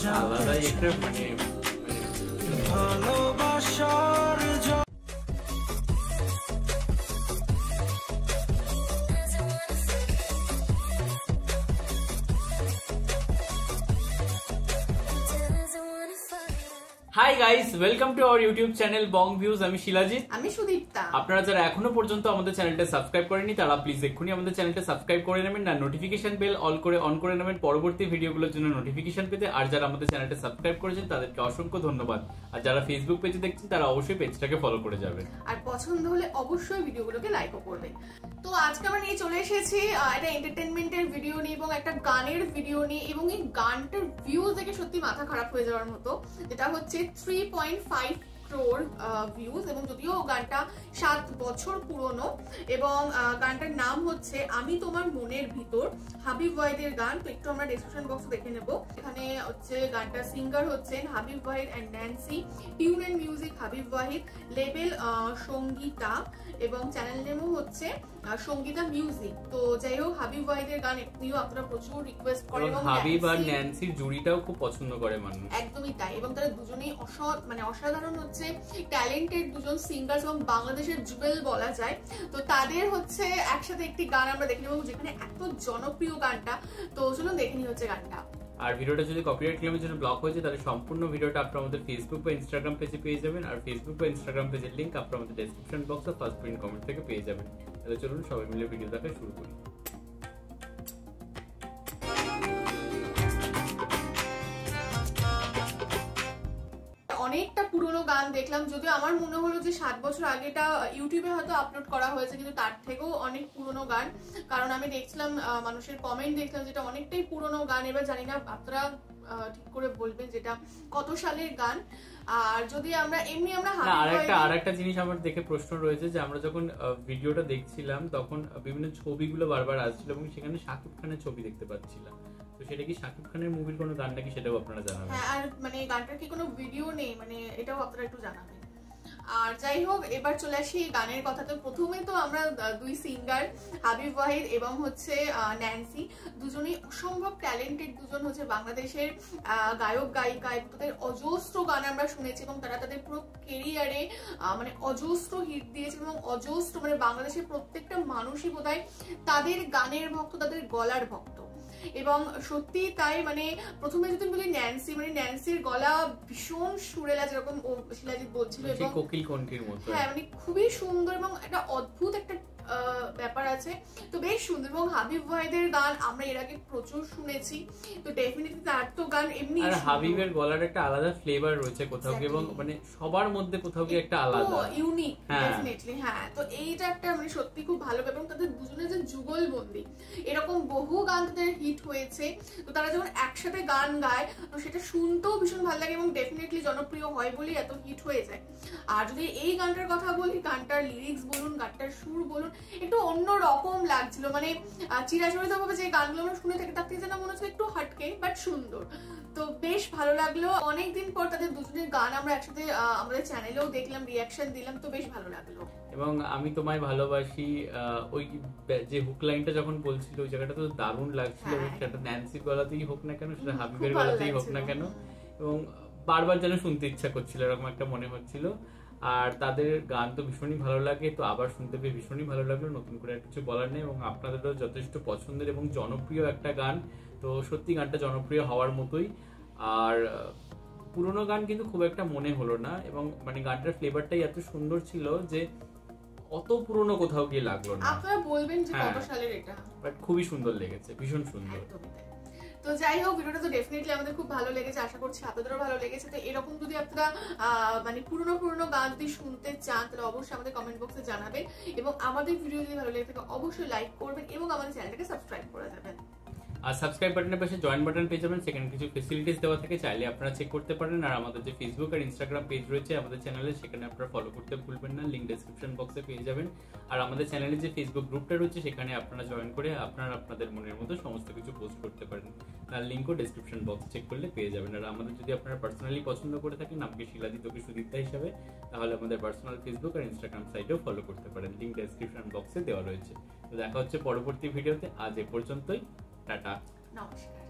আলাদাই একটা মানে ভালোবাসার। Hi guys, welcome to our YouTube channel Bong views. আমি শিলাজিৎ, আমি সুদীপ্তা। আপনারা যারা এখনো পর্যন্ত আমাদের চ্যানেলটা সাবস্ক্রাইব করেনি তারা প্লিজ এক্ষুনি আমাদের চ্যানেলটা সাবস্ক্রাইব করে নেবেন, না নোটিফিকেশন বেল অন করে নেবেন পরবর্তী ভিডিওগুলোর জন্য নোটিফিকেশন পেতে। আর যারা আমাদের চ্যানেলটা সাবস্ক্রাইব করেছেন তাদেরকে অসংখ্য ধন্যবাদ। আর যারা ফেসবুক পেজে দেখছেন তারা অবশ্যই পেজটাকে ফলো করে যাবেন, আর পছন্দ হলে অবশ্যই ভিডিওগুলোকে লাইকও করবেন। তো আজকে আমরা নিয়ে চলে এসেছি একটা এন্টারটেইনমেন্টের ভিডিও নিয়ে এবং একটা গানের ভিডিও নিয়ে, এবং এই গানটার ভিউজ দেখে সত্যি মাথা খারাপ হয়ে যাওয়ার মতো, যেটা হচ্ছে 3.5 crore ভিউজ। এবং যদিও গানটা 7 বছর পুরনো, এবং গানটার নাম হচ্ছে আমি তোমার মনের ভিতর, হাবিব ওয়াহিদের গান। তো একটু আমরা ডেসক্রিপশন বক্সে দেখে নেব। এখানে হচ্ছে গানটার সিঙ্গার হচ্ছেন Habib Wahid and Nancy, tune and music Habib Wahid, label Sangeeta, এবং চ্যানেল নেমও হচ্ছে সঙ্গীতা মিউজিক। তো যাই হোক, হাবিব ওয়াহিদের গান এমনিও আপনারা প্রচুর রিকোয়েস্ট করেন, এবং হাবিব আর ন্যান্সির জুড়িটাও খুব পছন্দ করে মানুষ। একদমই তাই, এবং তারা দুজনেই অসাধারণ হচ্ছে ট্যালেন্টেড দুজন সিঙ্গার, এবং বাংলাদেশের জুবেল বলা যায়। তো তাদের হচ্ছে একসাথে একটি গান আমরা দেখে নেব, যেখানে এত জনপ্রিয় গানটা। তো চলুন দেখে নিই হচ্ছে গানটা। আর ভিডিওটা যদি কপিরাইট ক্লেমের জন্য ব্লক হয়েছে তাহলে সম্পূর্ণ ভিডিওটা আপনারা আমাদের ফেসবুক বা ইনস্টাগ্রাম পেজে পেয়ে যাবেন। আর ফেসবুক বা ইনস্টাগ্রাম পেজের লিংক আপনারা আমাদের ডেসক্রিপশন বক্সে ফার্স্ট পিন কমেন্ট থেকে পেয়ে যাবেন। তাহলে চলুন সবাই মিলে ভিডিও দেখা শুরু করি। অনেকটা পুরনো গান দেখলাম, যদিও আমার মনে হলো যে 7 বছর আগেটা ইউটিউবে হয়তো আপলোড করা হয়েছে, কিন্তু তার থেকেও অনেক পুরনো গান। কারণ আমি দেখছিলাম মানুষের কমেন্ট দেখলাম যেটা অনেকটাই পুরনো গান। এবার জানি না আপনারা ঠিক করে বলবেন যেটা কত সালের গান। আর যদি আমরা আরেকটা জিনিস আমার দেখে প্রশ্ন রয়েছে যে আমরা যখন ভিডিওটা দেখছিলাম তখন বিভিন্ন ছবিগুলো বারবার আসছিল এবং সেখানে শাকিব খানের ছবি দেখতে পাচ্ছিলাম। তো সেটা কি শাকিব খানের মুভির কোনো গান নাকি সেটাও আপনারা জানাবেন। হ্যাঁ, আর মানে গানটার কি কোনো ভিডিও নেই, মানে এটাও আপনারা একটু জানাবেন। আর যাই হোক, এবার চলে আসি গানের কথাতে। প্রথমে তো আমরা দুই সিঙ্গার হাবিব ওয়াহিদ এবং হচ্ছে ন্যান্সি, দুজনেই অসম্ভব ট্যালেন্টেড দুজন হচ্ছে বাংলাদেশের গায়ক গায়িকা, এবং তাদের অজস্র গান আমরা শুনেছি, এবং তারা তাদের পুরো কেরিয়ারে মানে অজস্র হিট দিয়েছে, এবং অজস্র মানে বাংলাদেশের প্রত্যেকটা মানুষই বোধহয় তাদের গানের ভক্ত, তাদের গলার ভক্ত। এবং সত্যি তাই, মানে প্রথমে যদি বলি ন্যান্সি, মানে ন্যান্সির গলা ভীষণ সুরেলা, যেরকম ও শিলাজিৎ বলছিল, এবং কোকিল কণ্ঠের মতো। হ্যাঁ, মানে খুবই সুন্দর এবং একটা অদ্ভুত একটা ব্যাপার আছে। তো বেশ সুন্দর। এবং হাবিব ওয়াহিদের গান আমরা এর আগে প্রচুর শুনেছি, তো ডেফিনেটলি তার তো গান এমনি। আর হাবিবের গলার একটা আলাদা ফ্লেভার রয়েছে কোথাও কি, এবং মানে সবার মধ্যে কোথাও কি একটা আলাদা ইউনিক ডেফিনেটলি। হ্যাঁ, তো এইটা একটা মানে সত্যি খুব ভালো। এবং তাদের দুজনের যে যুগলবন্দি, এরকম বহু গান তাদের হিট হয়েছে। তো তারা যখন একসাথে গান গায় তো সেটা শুনতেও ভীষণ ভালো লাগে, এবং ডেফিনেটলি জনপ্রিয় হয় বলেই এত হিট হয়ে যায়। আর যদি এই গানটার কথা বলি, গানটার লিরিক্স বলুন, গানটার সুর বলুন, একটু অন্য রকম লাগছিল। মানে চিরাচরিত ভাবে যে গানগুলো আমরা শুনে থাকি তার থেকে যেন মনে হচ্ছে একটু হাটকে, বাট সুন্দর। তো বেশ ভালো লাগলো। অনেকদিন পর তাদের দুজনের গান আমরা একসাথে আমাদের চ্যানেলেও দেখলাম, রিয়াকশন দিলাম, তো বেশ ভালো লাগলো। এবং আমি তোমায় ভালোবাসি, ওই যে হুক লাইনটা যখন বলছিল ওই জায়গাটা তো দারুণ লাগছিল। সেটা ন্যান্সির গলাতেই হোক না কেন, সেটা হাবিবের গলাতেই হোক না কেন, এবং বারবার যেন শুনতে ইচ্ছা করছিল, এরকম একটা মনে হচ্ছিল। আর তাদের গান তো ভীষণই ভালো লাগে, তো আবার শুনতে পেয়ে ভীষণই ভালো লাগলো। নতুন করে আর কিছু বলার নেই, এবং আপনাদেরও যথেষ্ট পছন্দের এবং জনপ্রিয় একটা গান। তো সত্যি গানটা জনপ্রিয় হওয়ার মতোই। আর পুরোনো গান কিন্তু খুব একটা মনে হলো না, এবং মানে গানটার ফ্লেভারটাই এত সুন্দর ছিল যে অত পুরনো কোথাও গিয়ে লাগলো না। আপনারা বলবেন যে কত সালের এটা, বাট খুবই সুন্দর লেগেছে, ভীষণ সুন্দর। তো যাই হোক, ভিডিওটা তো ডেফিনেটলি আমাদের খুব ভালো লেগেছে, আশা করছি আপনাদেরও ভালো লেগেছে। তো এরকম যদি আপনারা মানে পুরনো গান যদি শুনতে চান তাহলে অবশ্যই আমাদের কমেন্ট বক্সে জানাবেন, এবং আমাদের ভিডিও যদি ভালো লেগে থাকে অবশ্যই লাইক করবেন, এবং আমাদের চ্যানেলটাকে সাবস্ক্রাইব করে দেবেন। আর সাবস্ক্রাইব বাটনের পাশে জয়েন বাটন পেয়ে যাবেন, সেখানে কিছু ফেসিলিটিস দেওয়া থাকে, চাইলে আপনারা চেক করতে পারেন। আর আমাদের যে ফেসবুক আর ইনস্টাগ্রাম পেজ রয়েছে আমাদের চ্যানেলে, সেখানে আপনারা ফলো করতে ভুলবেন না, লিংক ডেসক্রিপশন বক্সে পেয়ে যাবেন। আর আমাদের চ্যানেলে যে ফেসবুক গ্রুপটা রয়েছে সেখানে আপনারা জয়েন করে আপনাদের মনের মতো সমস্ত কিছু পোস্ট করতে পারেন, তার লিঙ্কও ডেসক্রিপশন বক্স চেক করলে পেয়ে যাবেন। আর আমাদের যদি আপনারা পার্সোনালি পছন্দ করে থাকেন আমাকে শিলাজিৎ ওকে সুদীপ্তা হিসাবে, তাহলে আমাদের পার্সোনাল ফেসবুক আর ইনস্টাগ্রাম সাইটেও ফলো করতে পারেন, লিঙ্ক ডেসক্রিপশন বক্সে দেওয়া রয়েছে। তো দেখা হচ্ছে পরবর্তী ভিডিওতে। আজ এ পর্যন্তই, টাটা, নমস্কার।